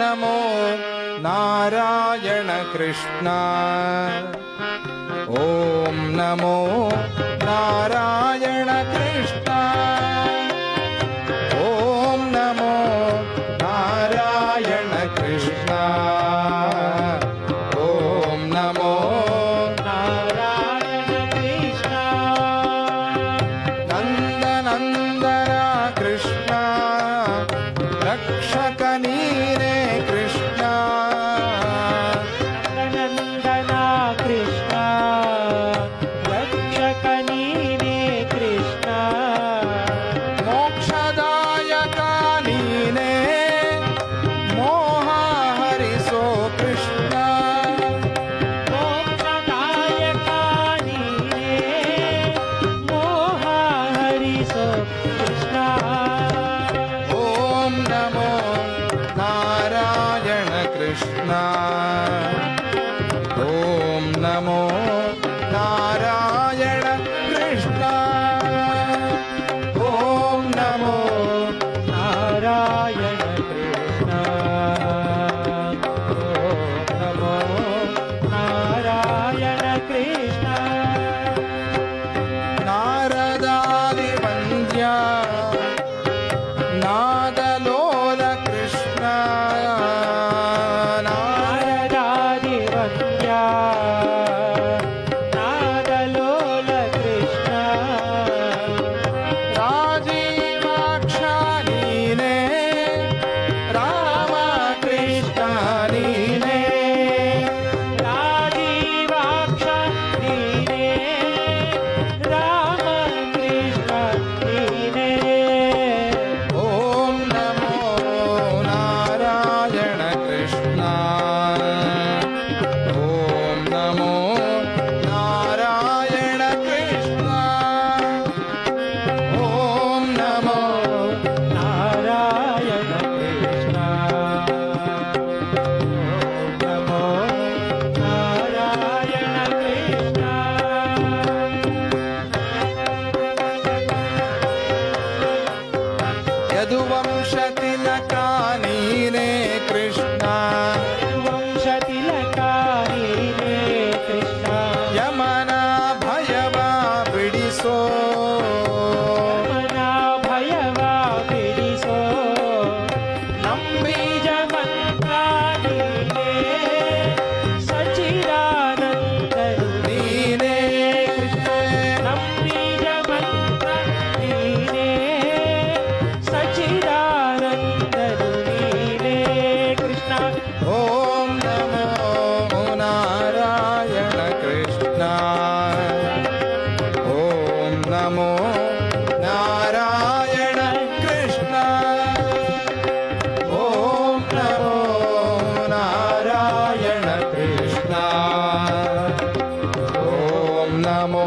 ನಮೋ ನಾರಾಯಣ ಕೃಷ್ಣ. ಓಂ ನಮೋ ನಾರಾಯಣ ಕೃಷ್ಣ. ಓಂ ನಮೋ ನಾರಾಯಣ ಕೃಷ್ಣ. ಓಂ ನಮೋ ನಾರಾಯಣ ಕೃಷ್ಣ. ನಂದನಂದನ ಕೃಷ್ಣ ರಕ್ಷಕ ನೀನೇ ಕೃಷ್ಣ. ನಂದನ ಕೃಷ್ಣ ರಕ್ಷಕ ನೀನೇ ಕೃಷ್ಣ. ಮೋಕ್ಷದಾಯಕ ನೀನೇ ಮೋಹ ಹರಿಸೋ ಕೃಷ್ಣ. ಮೋಕ್ಷದಾಯಕ ನೀನೇ ಮೋಹ ಹರಿಸೋ ಕೃಷ್ಣ. ಓಂ ನಮೋ ನಾರಾಯಣ ಕೃಷ್ಣ. ಓಂ ನಮೋ ನಾರಾಯಣ ಕೃಷ್ಣ. ಓಂ ನಮೋ ನಾರಾಯಣ ಕೃಷ್ಣ. ಓಂ ನಮೋ ನಾರಾಯಣ ಕೃಷ್ಣ. ನಾರದಾದಿ ವಂದ್ಯ ನಾದಲೋಲ ಕೃಷ್ಣ. ನಾರದಾದಿ ವಂದ್ಯ ನಾದಲೋಲ ಕೃಷ್ಣ. ರಾಜೀವಾಕ್ಷ ನೀನೇ ರಾಮ ಕೃಷ್ಣ ನೀನೇ. ರಾಜೀವಾಕ್ಷ ನೀನೇ ರಾಮ ಕೃಷ್ಣ ನೀನೇ. ಓಂ ನಮೋ ನಾರಾಯಣ ಕೃಷ್ಣ. ಓಂ ನಮೋ ನಾರಾಯಣ ಕೃಷ್ಣ. ಓಂ ನಮೋ ನಾರಾಯಣ ಕೃಷ್ಣ. ಓಂ ನಮೋ ನಾರಾಯಣ ಕೃಷ್ಣ. ಯದುವಂಶ ತಿಲಕ ನೀನೇ ಕೃಷ್ಣ. ವಂಶ ತಿಲಕ ನೀನೇ ಕೃಷ್ಣ. ಯಮನ ಭಯವ ಬಿಡಿಸೋ. ಮನ ಭಯವ ಬಿಡಿಸೋ. ಬೀಜ ಮಂತ್ರ ನೀನೇ ಸಚ್ಚಿದಾನಂದರು ನೀನೇ ಬೀಜ ಮಂತ್ರ ನೀನೇ ಸಚ್ಚಿದಾನಂದರು ನೀನೇ ಕೃಷ್ಣ. ಓಂ ನಮೋ ನಾರಾಯಣ ಕೃಷ್ಣ. ಓಂ ನಮೋ ನಾರಾಯಣ ಕೃಷ್ಣ. ಓಂ ನಮೋ ನಾರಾಯಣ ಕೃಷ್ಣ. ಓಂ ನಮೋ